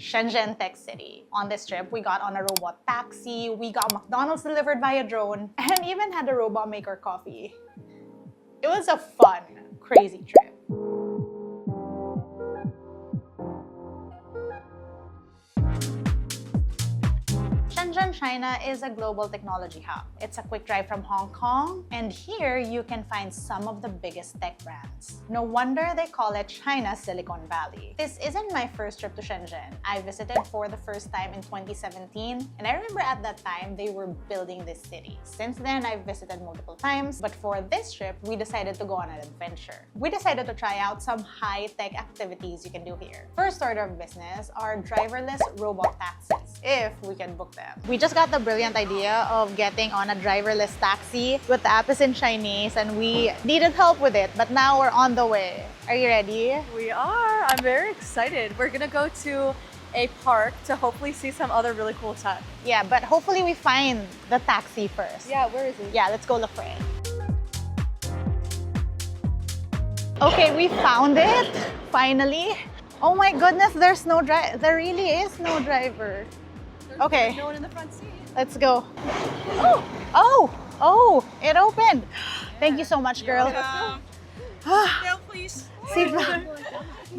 Shenzhen Tech City. On this trip, we got on a robot taxi, we got McDonald's delivered via drone, and even had a robot make our coffee. It was a fun, crazy trip. Shenzhen, China is a global technology hub. It's a quick drive from Hong Kong, and here you can find some of the biggest tech brands. No wonder they call it China's Silicon Valley. This isn't my first trip to Shenzhen. I visited for the first time in 2017, and I remember at that time they were building this city. Since then, I've visited multiple times, but for this trip, we decided to go on an adventure. We decided to try out some high-tech activities you can do here. First order of business are driverless robot taxis, if we can book them. We just got the brilliant idea of getting on a driverless taxi, but the app is in Chinese and we needed help with it, but now we're on the way. Are you ready? We are. I'm very excited. We're gonna go to a park to hopefully see some other really cool tech. Yeah, but hopefully we find the taxi first. Yeah, where is it? Yeah, let's go look for it. Okay, we found it, finally. Oh my goodness, there's no driver. There really is no driver. Okay. No one in the front seat. Let's go. Oh, it opened. Thank you so much, girl. No, please. Seatbelt.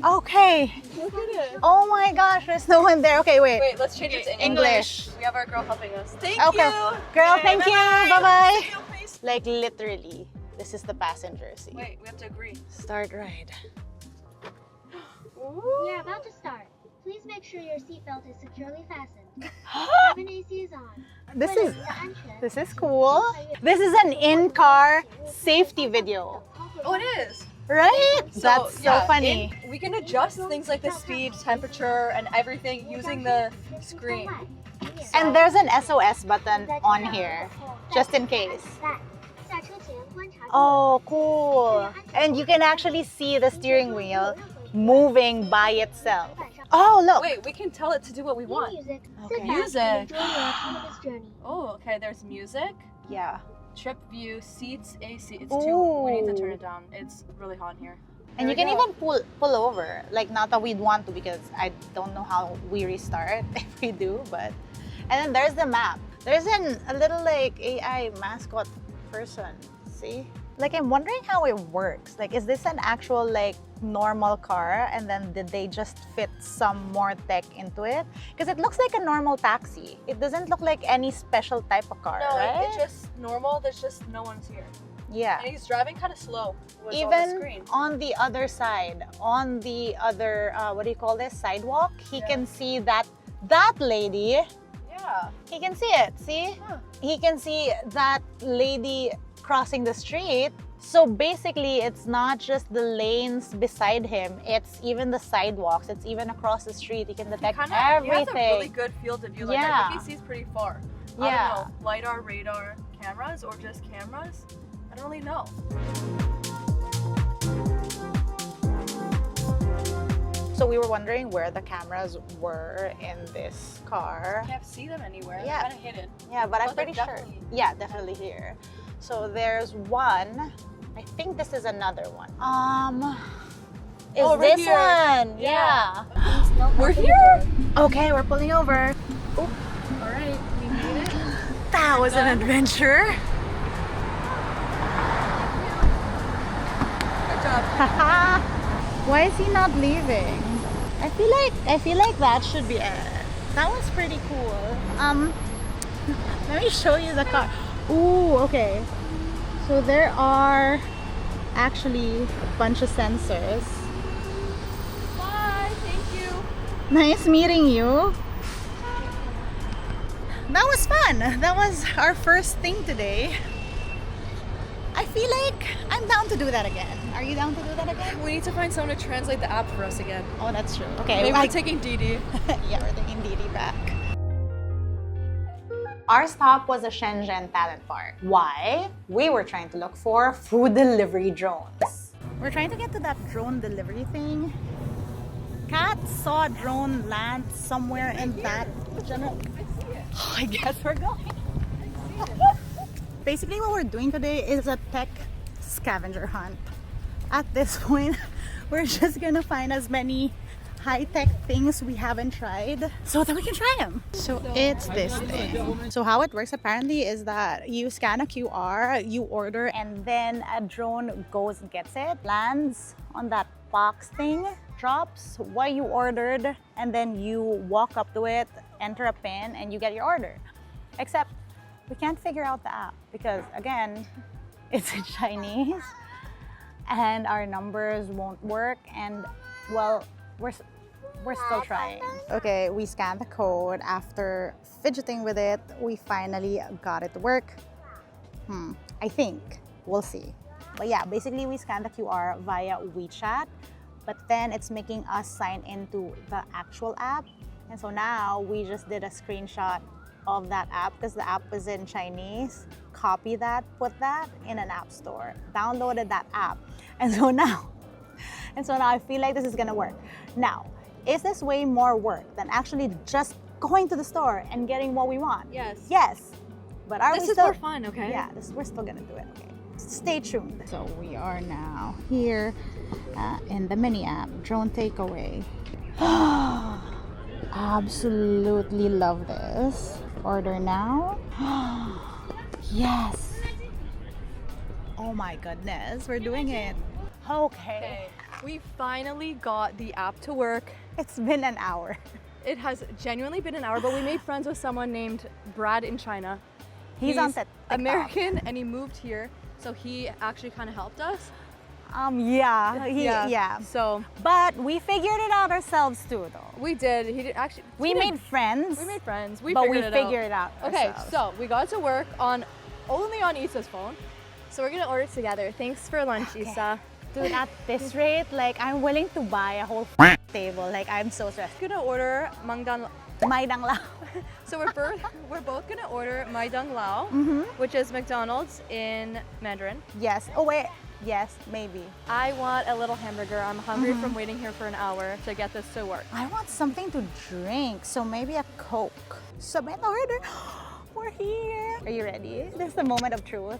Okay. Look at it. Oh my gosh, there's no one there. Okay, wait. Wait, let's change it to English. We have our girl helping us. Thank Okay. you. Girl, Okay, thank you. bye-bye. Bye-bye. See you, please. Like literally, this is the passenger seat. Wait, we have to agree. Start ride. We are about to start. Please make sure your seatbelt is securely fastened. Cabin AC is on. This is cool. This is an in-car safety video. Oh, it is. Right? That's so yeah, funny. We can adjust things like the speed, temperature, and everything using the screen. And there's an SOS button on here, just in case. Oh, cool. And you can actually see the steering wheel moving by itself. Oh, look. Wait, we can tell it to do what we want. Music. Okay. Music. Enjoy your autonomous journey. Oh, okay, there's music. Yeah. Trip view, seats, AC. It's Ooh. too. We need to turn it down. It's really hot in here. And you can even pull over. Like, not that we'd want to because I don't know how we restart if we do, but... And then there's the map. There's a little like AI mascot person. See? Like, I'm wondering how it works. Like, is this an actual like normal car and then did they just fit some more tech into it? Because it looks like a normal taxi. It doesn't look like any special type of car, No, right? it's just normal. There's just no one's here. Yeah. And he's driving kind of slow. With all the Even screen. on the other side, on the other, what do you call this, sidewalk, he can see that lady. Yeah. He can see it, see? Huh. He can see that lady crossing the street. So basically, it's not just the lanes beside him, it's even the sidewalks, it's even across the street. He can detect everything. He has a really good field of view. Like, Yeah. I think he sees pretty far. Yeah. I don't know, LiDAR, radar, cameras, or just cameras? I don't really know. So we were wondering where the cameras were in this car. Can't see them anywhere. Yeah. They're kind of hidden. Yeah, but I'm Oh, they're pretty sure. definitely- Yeah, definitely here. So there's one. I think this is another one. Is Oh, right this here. one? Yeah. We're here. Okay, we're pulling over. All right, we made it. That was an adventure. Good job. Why is he not leaving? I feel like that should be it. That was pretty cool. Let me show you the car. Ooh, okay. So there are actually a bunch of sensors. Bye. Thank you. Nice meeting you. That was fun. That was our first thing today. I feel like I'm down to do that again. Are you down to do that again? We need to find someone to translate the app for us again. Oh, that's true. Okay. Maybe we're taking Didi. Yeah, we're taking Didi back. Our stop was a Shenzhen talent park. Why? We were trying to look for food delivery drones. We're trying to get to that drone delivery thing. Kat saw a drone land somewhere in that general... I see it. I guess we're going. Basically, what we're doing today is a tech scavenger hunt. At this point, we're just gonna find as many high-tech things we haven't tried so that we can try them. So it's this thing. So how it works apparently is that you scan a QR, you order, and then a drone goes and gets it, lands on that box thing, drops what you ordered, and then you walk up to it, enter a PIN, and you get your order. Except we can't figure out the app because, again, it's in Chinese and our numbers won't work, and well, we're still trying. Okay, we scanned the code. After fidgeting with it, we finally got it to work. I think. We'll see. But yeah, basically we scanned the QR via WeChat, but then it's making us sign into the actual app. And so now we just did a screenshot of that app because the app is in Chinese. Copy that, put that in an app store, downloaded that app. And so now I feel like this is gonna work. Now, is this way more work than actually just going to the store and getting what we want? Yes. Yes. But are This we is still more fun, okay? Yeah, we're still gonna do it. Okay. Stay tuned. So we are now here in the mini app, drone takeaway. Absolutely love this. Order now. Yes. Oh my goodness, we're doing it. Okay. We finally got the app to work. It's been an hour. It has genuinely been an hour, but we made friends with someone named Brad in China. He's on TikTok. American and he moved here, so he actually kind of helped us. Yeah. So, But we figured it out ourselves too, though. we did. He did actually. We made friends. We made friends. but we figured figured it out Okay, ourselves. so we got to work only on Issa's phone. So we're gonna order together. Thanks for lunch, Issa. Dude, at this rate, like, I'm willing to buy a whole table. Like, I'm so stressed. Gonna order Mangdan. Mai dang lao. So we're both gonna order Mai Dang Lao, which is McDonald's in Mandarin. Yes. Oh, wait. Yes, maybe. I want a little hamburger. I'm hungry from waiting here for an hour to get this to work. I want something to drink, so maybe a Coke. Submit order. We're here. Are you ready? This is the moment of truth.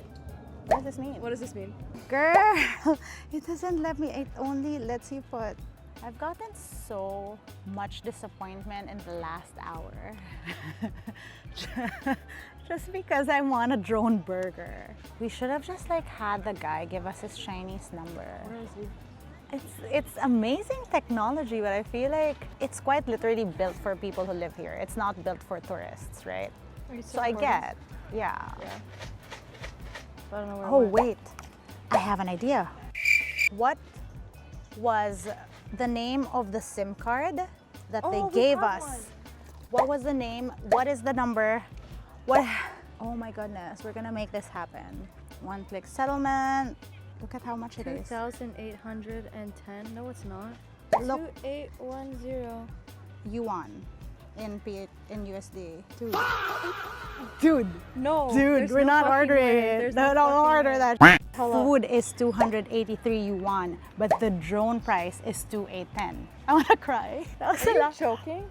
What does this mean? What does this mean? Girl, it doesn't let me. It only lets you put. I've gotten so much disappointment in the last hour. Just because I want a drone burger. We should have just like had the guy give us his Chinese number. Where is he? It's amazing technology, but I feel like it's quite literally built for people who live here. It's not built for tourists, right? So I get, yeah. I don't know where Oh, it went. wait. I have an idea. What was the name of the SIM card that they we gave have us? one. What was the name? What is the number? What? Oh my goodness, we're gonna make this happen. One-click settlement. Look at how much it is. 2,810. No, it's not. Look. 2810. Yuan in USD. Dude. No. Dude, there's we're no not fucking ordering way. it. There's No, no don't fucking order way. that. Hello. Food is 283 yuan, but the drone price is 2,810. I wanna cry. That was Are a you lot. joking?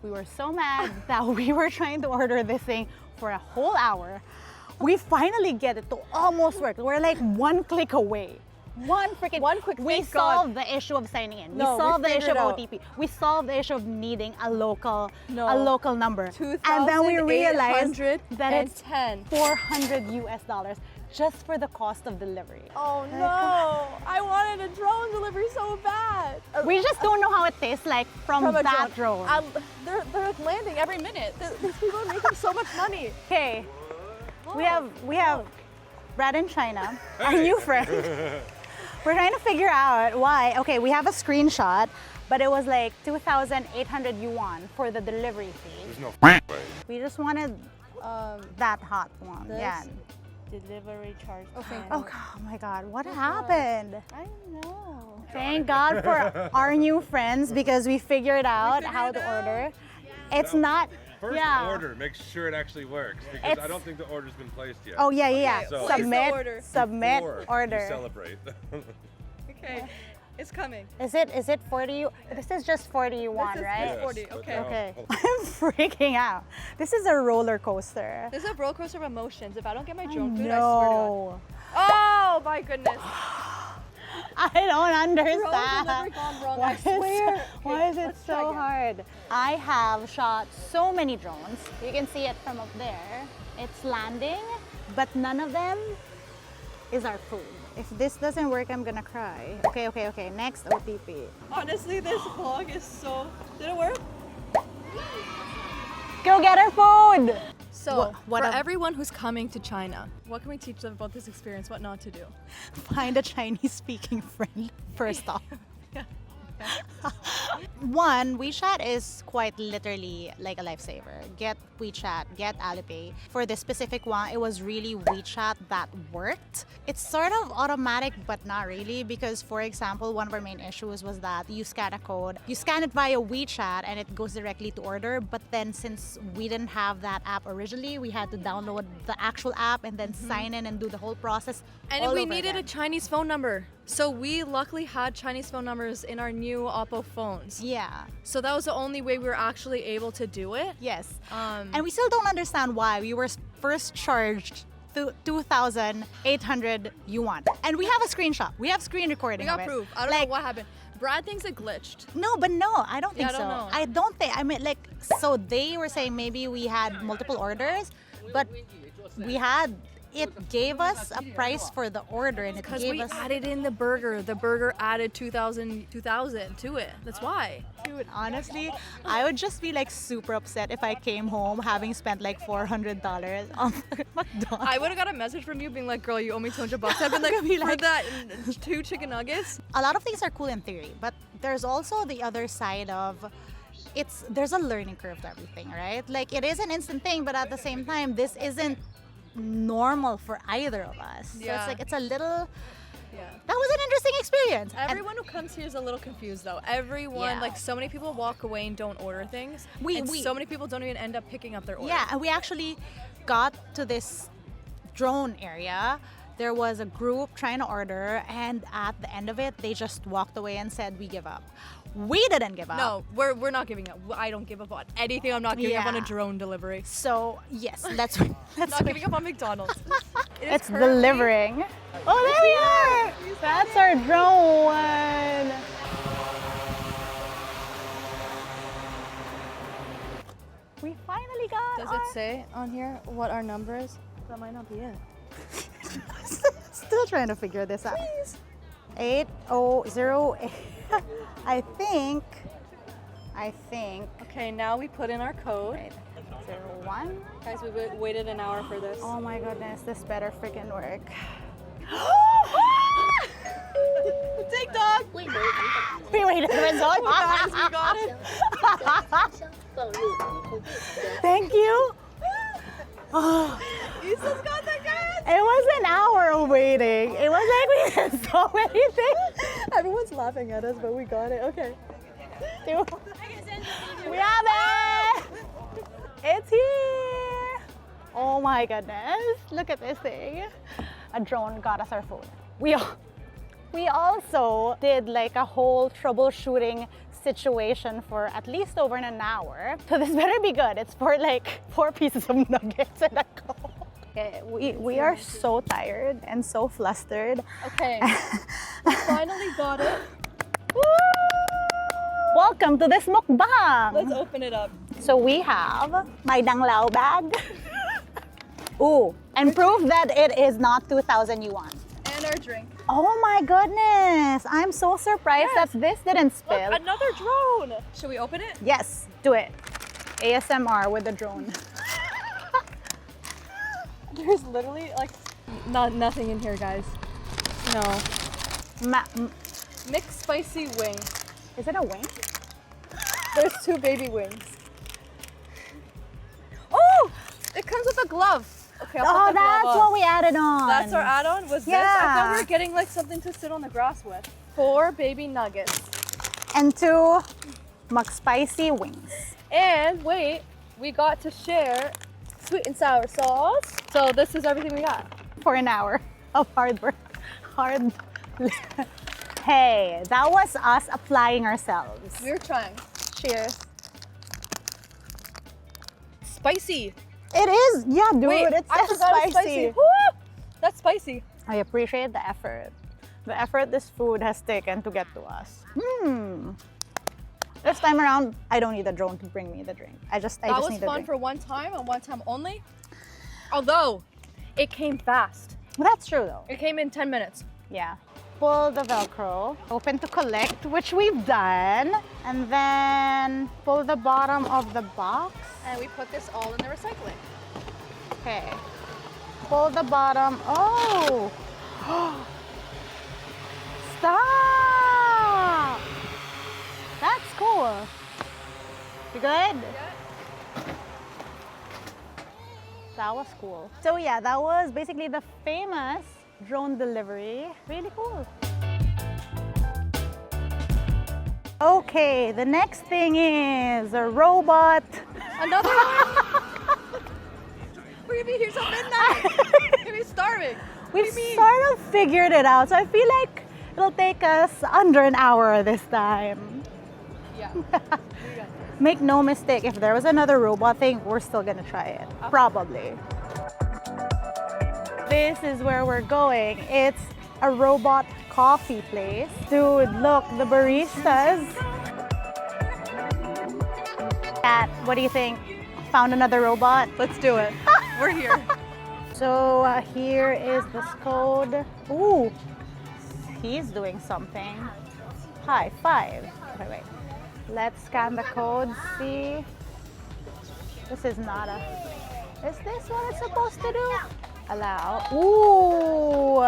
We were so mad that we were trying to order this thing for a whole hour. We finally get it to almost work. We're like one click away. One quick. We thank God. solved the issue of signing in. No, we solved we the issue figured of out. OTP. We solved the issue of needing a local number. And then we realized that it's 10. $400 US just for the cost of delivery. Oh no! I wanted a drone delivery so bad. We just don't know how it tastes like from a that drone. They're landing every minute. These people are making so much money. Okay, we have Brad in China, our new friend. We're trying to figure out why. Okay, we have a screenshot, but it was like 2,800 yuan for the delivery fee. There's no way. We just wanted that hot one. this- Yeah. Delivery charge. Okay. Oh, God, oh my God, what happened? I know. Thank God for our new friends because we figured out how to order. It's not. First Yeah. order, make sure it actually works because It's- I don't think the order's been placed yet. Oh yeah. So- Place the Submit. order. Submit Before you order. celebrate. Okay. It's coming. Is it 40 you? This is just 40 yuan, This is- right? Yes. 40, but okay. now- Okay. oh, I'm freaking out. This is a roller coaster. This is a roller coaster of emotions. If I don't get my drone food, I swear to God. No. Oh my goodness. I don't understand. never gone wrong, Why I is- swear. Why is it let's try so again. hard? I have shot so many drones. You can see it from up there. It's landing, but none of them is our food. If this doesn't work, I'm gonna cry. Okay. Next OTP. Honestly, this vlog is so... Did it work? Go get our food! So, What for ab- everyone who's coming to China, what can we teach them about this experience, what not to do? Find a Chinese-speaking friend first off. One, WeChat is quite literally like a lifesaver. Get WeChat, get Alipay. For this specific one, it was really WeChat that worked. It's sort of automatic, but not really, because for example, one of our main issues was that you scan a code, you scan it via WeChat and it goes directly to order, but then since we didn't have that app originally, we had to download the actual app and then sign in and do the whole process. And all we over needed again. a Chinese phone number. So we luckily had Chinese phone numbers in our new Oppo phones. Yeah. So that was the only way we were actually able to do it. Yes. Um, And we still don't understand why we were first charged 2,800 yuan. And we have a screenshot. We have screen recording we got of it. proof. I don't Like, know what happened. Brad thinks it glitched. No, but no, I don't think Yeah, I don't so. know. I don't think. I mean, like, so they were saying maybe we had multiple orders, but we had. It gave us a price for the order, and it Because gave we us. added in the burger. The burger added 2,000 to it. That's why. Dude, honestly, I would just be like super upset if I came home having spent like $400 on McDonald's. I would have got a message from you being like, girl, you owe me 200 bucks. I've been like, Be for like- that 2 chicken nuggets. A lot of things are cool in theory, but there's also the other side of there's a learning curve to everything, right? Like it is an instant thing, but at the same time, this isn't normal for either of us. So Yeah. it's like it's a little. Yeah. That was an interesting experience. And Everyone who comes here is a little confused though. Everyone, Yeah. like so many people walk away and don't order things. We- so many people don't even end up picking up their order. yeah, and we actually got to this drone area. There was a group trying to order, and at the end of it, they just walked away and said, "We give up." We didn't give up. No, we're not giving up. I don't give up on anything. I'm not giving up on a Yeah. drone delivery. So yes, let's Not giving up on McDonald's. It is It's currently- delivering. Oh, there we are! That's our drone. We finally got Does our... it say on here what our number is? That might not be it. Still trying to figure this out. 8008. I think. Okay, now we put in our code. Wait, 01. Guys, we waited an hour for this. Oh my goodness, this better freaking work. TikTok! Wait, We waited for so long. Guys, we got it. 放入不固定的 Thank you. Oh, Isa's got the goods! it was an hour of waiting. It was like we did so many things. Everyone's laughing at us, but we got it. Okay. Dude, we have it. It's here. Oh my goodness. Look at this thing. A drone got us our food. We also did like a whole troubleshooting situation for at least over an hour. So this better be good. It's for like 4 pieces of nuggets and a Coke. Okay, we are so tired and so flustered. Okay. We finally got it. Woo! Welcome to this mukbang. Let's open it up. So we have my danglao bag. Ooh, and proof that it is not 2,000 yuan. And our drink. Oh my goodness! I'm so surprised Yes. that this didn't spill. Look, another drone. Should we open it? Yes, do it. ASMR with the drone. There's literally like nothing in here, guys. No. Mixed spicy wing. Is it a wing? There's 2 baby wings. Oh! It comes with a glove. Okay, I'll Oh, put the glove that's on. what we added on. That's our add-on? Was this? I thought we Yeah. were getting like something to sit on the grass with. 4 baby nuggets. And 2 McSpicy wings. And wait, we got to share sweet and sour sauce. So this is everything we got. For an hour of hard work. Hey, that was us applying ourselves. We were trying. Cheers. Spicy. It is, yeah, dude. Wait, it's I so forgot it's spicy. Woo! That's spicy. I appreciate the effort. The effort this food has taken to get to us. This time around, I don't need the drone to bring me the drink. I just That was need the fun drink. for one time and one time only. Although, it came fast. Well, that's true though. It came in 10 minutes. Yeah. Pull the Velcro, open to collect, which we've done, and then pull the bottom of the box. And we put this all in the recycling. Okay. Pull the bottom. Oh! Stop! That's cool. You good? That was cool. So yeah, that was basically the famous drone delivery. Really cool. Okay, the next thing is a robot. Another one? We're gonna be here till midnight. We're gonna be starving. We've sort of figured it out, so I feel like it'll take us under an hour this time. Yeah. Make no mistake, if there was another robot thing, we're still gonna try it. Probably. This is where we're going. It's a robot coffee place. Dude, look, the baristas. Kat, what do you think? Found another robot? Let's do it. We're here. So here is this code. Ooh, he's doing something. High five. Okay, wait. Let's scan the code, see. This is not a... Is this what it's supposed to do? Allow. Ooh.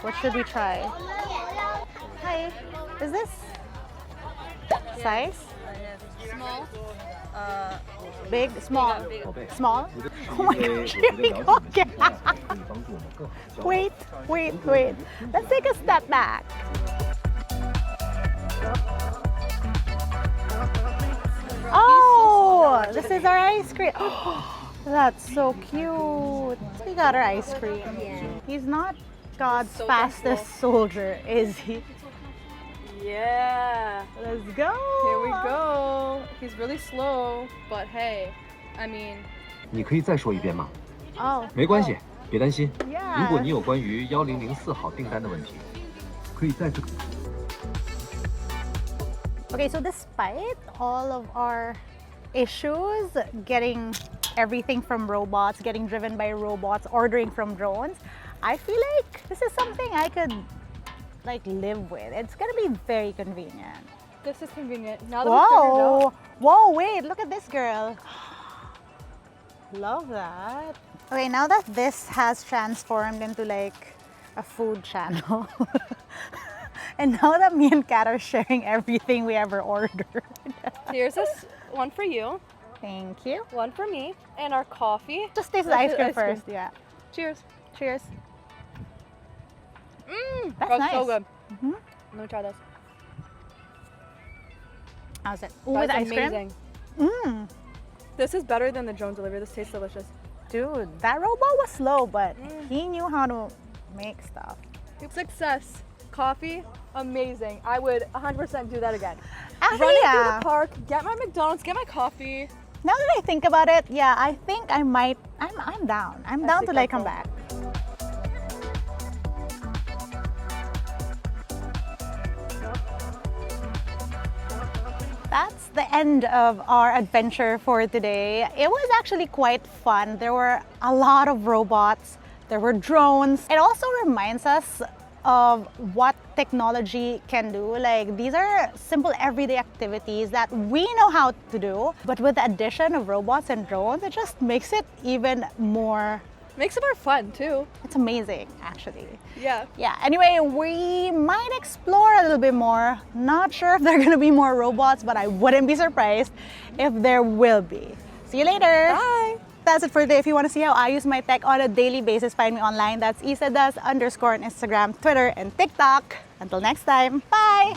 What should we try? Hi. Is this size? Small. Big? Small? Small? Oh my gosh, here we go again. Wait. Let's take a step back. Oh, this is our ice cream. That's so cute. We got our ice cream. He's not God's So fastest soldier, is he? Yeah. Let's go. Here we go. He's really slow, but hey, I mean. 你可以再说一遍吗？ Oh. 没关系，别担心。 Yeah. 如果你有关于1004号订单的问题，可以再次。 Okay, so despite all of our issues getting everything from robots, getting driven by robots, ordering from drones, I feel like this is something I could like live with. It's gonna be very convenient. This is convenient. Now that we figured it Whoa! out. Whoa, wait, look at this girl. Love that. Okay, now that this has transformed into like a food channel, and now that me and Kat are sharing everything we ever ordered. Here's this one for you, Thank you. one for me, and our coffee. Just taste the Let's ice do cream ice cream. first, yeah. Cheers. Cheers. That's nice. so good. Mhm. Let me try this. How's it? Ooh, with That's ice cream? amazing. Mm. This is better than the drone delivery. This tastes delicious. Dude, that robot was slow, but he knew how to make stuff. Success. Coffee, amazing. I would 100% do that again. Actually, Run it through yeah. the park, get my McDonald's, get my coffee. Now that I think about it, yeah, I think I might. I'm down. I'm down to like come back. That's the end of our adventure for today. It was actually quite fun. There were a lot of robots. There were drones. It also reminds us of what technology can do. Like, these are simple everyday activities that we know how to do, but with the addition of robots and drones, it just makes it even more. Makes it more fun too. It's amazing, actually. Yeah. Yeah, anyway, we might explore a little bit more. Not sure if there are gonna be more robots, but I wouldn't be surprised if there will be. See you later. Bye. That's it for today. If you want to see how I use my tech on a daily basis, find me online. That's isadas_on Instagram, Twitter, and TikTok. Until next time, bye!